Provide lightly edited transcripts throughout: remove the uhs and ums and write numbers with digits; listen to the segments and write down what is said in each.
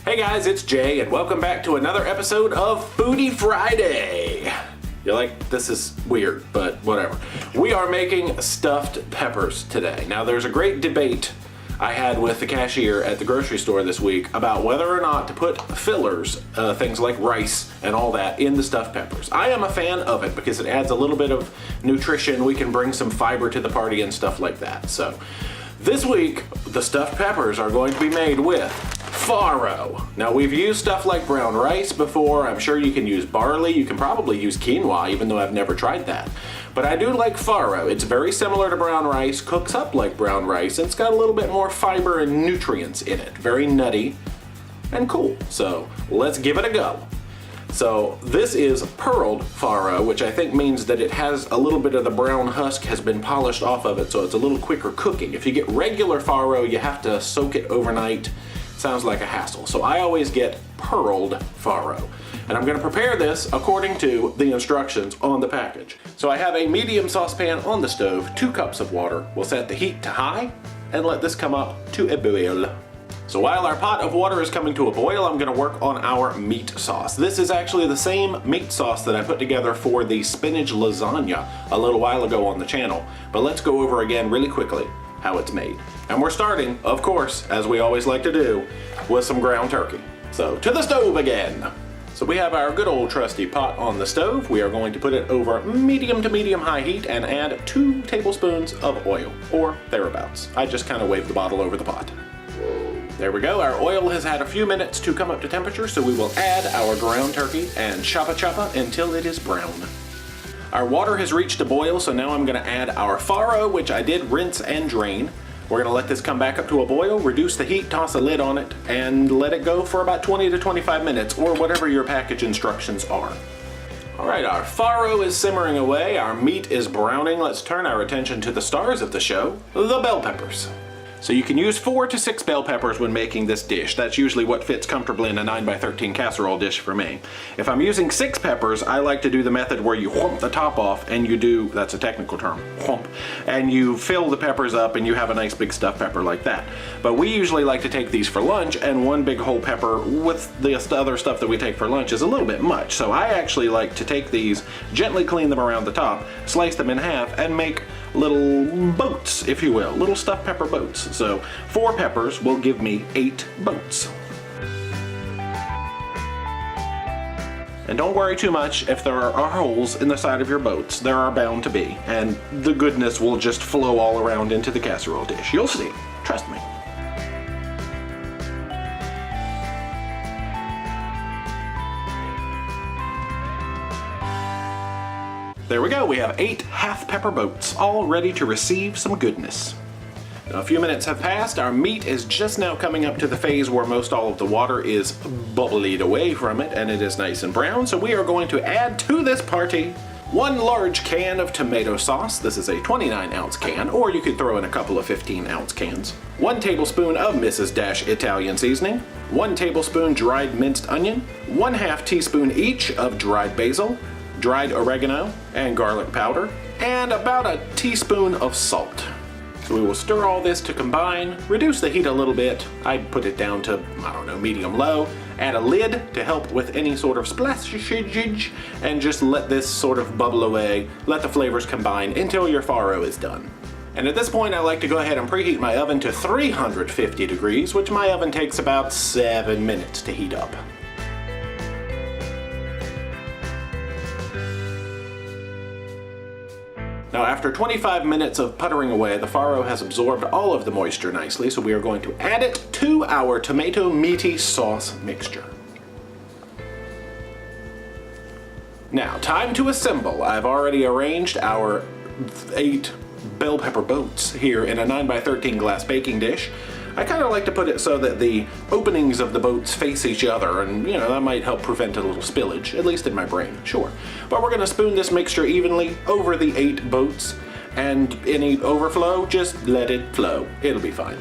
Hey guys, it's Jay and welcome back to another episode of Foodie Friday. You're like, this is weird, but whatever. We are making stuffed peppers today. Now there's a great debate I had with the cashier at the grocery store this week about whether or not to put fillers, things like rice and all that, in the stuffed peppers. I am a fan of it because it adds a little bit of nutrition. We can bring some fiber to the party and stuff like that. So this week, the stuffed peppers are going to be made with Farro. Now we've used stuff like brown rice before. I'm sure you can use barley. You can probably use quinoa, even though I've never tried that. But I do like farro. It's very similar to brown rice, cooks up like brown rice, and it's got a little bit more fiber and nutrients in it. Very nutty and cool. So let's give it a go. So this is pearled farro, which I think means that it has a little bit of the brown husk has been polished off of it, so it's a little quicker cooking. If you get regular farro, you have to soak it overnight. Sounds like a hassle. So I always get pearled farro. And I'm gonna prepare this according to the instructions on the package. So I have a medium saucepan on the stove, 2 cups of water. We'll set the heat to high and let this come up to a boil. So while our pot of water is coming to a boil, I'm gonna work on our meat sauce. This is actually the same meat sauce that I put together for the spinach lasagna a little while ago on the channel. But let's go over again really quickly how it's made. And we're starting, of course, as we always like to do, with some ground turkey. So to the stove again. So we have our good old trusty pot on the stove. We are going to put it over medium to medium high heat and add 2 tablespoons of oil, or thereabouts. I just kind of waved the bottle over the pot. There we go, our oil has had a few minutes to come up to temperature, so we will add our ground turkey and choppa until it is brown. Our water has reached a boil, so now I'm gonna add our farro, which I did rinse and drain. We're gonna let this come back up to a boil, reduce the heat, toss a lid on it, and let it go for about 20 to 25 minutes, or whatever your package instructions are. All right, our farro is simmering away, our meat is browning. Let's turn our attention to the stars of the show, the bell peppers. So you can use 4 to 6 bell peppers when making this dish. That's usually what fits comfortably in a 9x13 casserole dish for me. If I'm using 6 peppers, I like to do the method where you whomp the top off and you do, that's a technical term, whomp, and you fill the peppers up and you have a nice big stuffed pepper like that. But we usually like to take these for lunch, and 1 big whole pepper with the other stuff that we take for lunch is a little bit much. So I actually like to take these, gently clean them around the top, slice them in half, and make little boats, if you will, little stuffed pepper boats. So 4 peppers will give me 8 boats. And don't worry too much if there are holes in the side of your boats. There are bound to be, and the goodness will just flow all around into the casserole dish. You'll see, trust me. There we go, we have 8 half pepper boats, all ready to receive some goodness. Now, a few minutes have passed, our meat is just now coming up to the phase where most all of the water is bubbled away from it, and it is nice and brown, so we are going to add to this party 1 large can of tomato sauce. This is a 29-ounce can, or you could throw in a couple of 15-ounce cans. 1 tablespoon of Mrs. Dash Italian seasoning, 1 tablespoon dried minced onion, 1/2 teaspoon each of dried basil, dried oregano and garlic powder, and about a teaspoon of salt. So we will stir all this to combine, reduce the heat a little bit. I put it down to, I don't know, medium-low. Add a lid to help with any sort of splashage, and just let this sort of bubble away. Let the flavors combine until your farro is done. And at this point, I like to go ahead and preheat my oven to 350 degrees, which my oven takes about 7 minutes to heat up. Now after 25 minutes of puttering away, the farro has absorbed all of the moisture nicely, so we are going to add it to our tomato meaty sauce mixture. Now, time to assemble. I've already arranged our 8 bell pepper boats here in a 9x13 glass baking dish. I kind of like to put it so that the openings of the boats face each other, and you know, that might help prevent a little spillage, at least in my brain, sure. But we're gonna spoon this mixture evenly over the 8 boats, and any overflow, just let it flow. It'll be fine.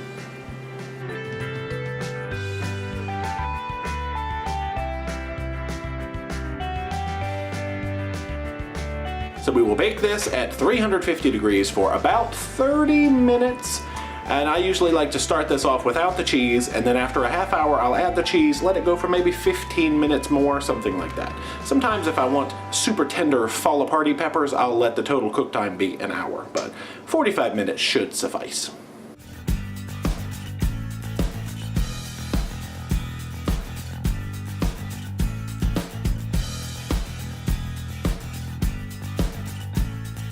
So we will bake this at 350 degrees for about 30 minutes. And I usually like to start this off without the cheese, and then after a half hour I'll add the cheese, let it go for maybe 15 minutes more, something like that. Sometimes if I want super tender fall-aparty peppers, I'll let the total cook time be an hour, but 45 minutes should suffice.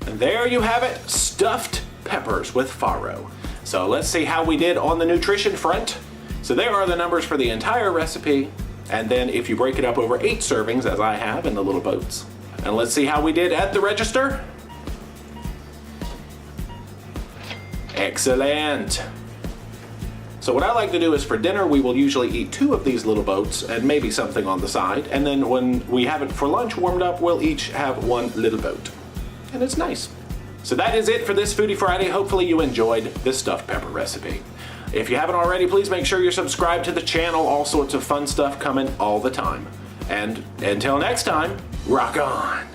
And there you have it, stuffed peppers with farro. So let's see how we did on the nutrition front. So there are the numbers for the entire recipe, and then if you break it up over 8 servings, as I have in the little boats. And let's see how we did at the register. Excellent. So what I like to do is for dinner, we will usually eat 2 of these little boats and maybe something on the side. And then when we have it for lunch warmed up, we'll each have 1 little boat. And it's nice. So that is it for this Foodie Friday. Hopefully you enjoyed this stuffed pepper recipe. If you haven't already, please make sure you're subscribed to the channel. All sorts of fun stuff coming all the time. And until next time, rock on.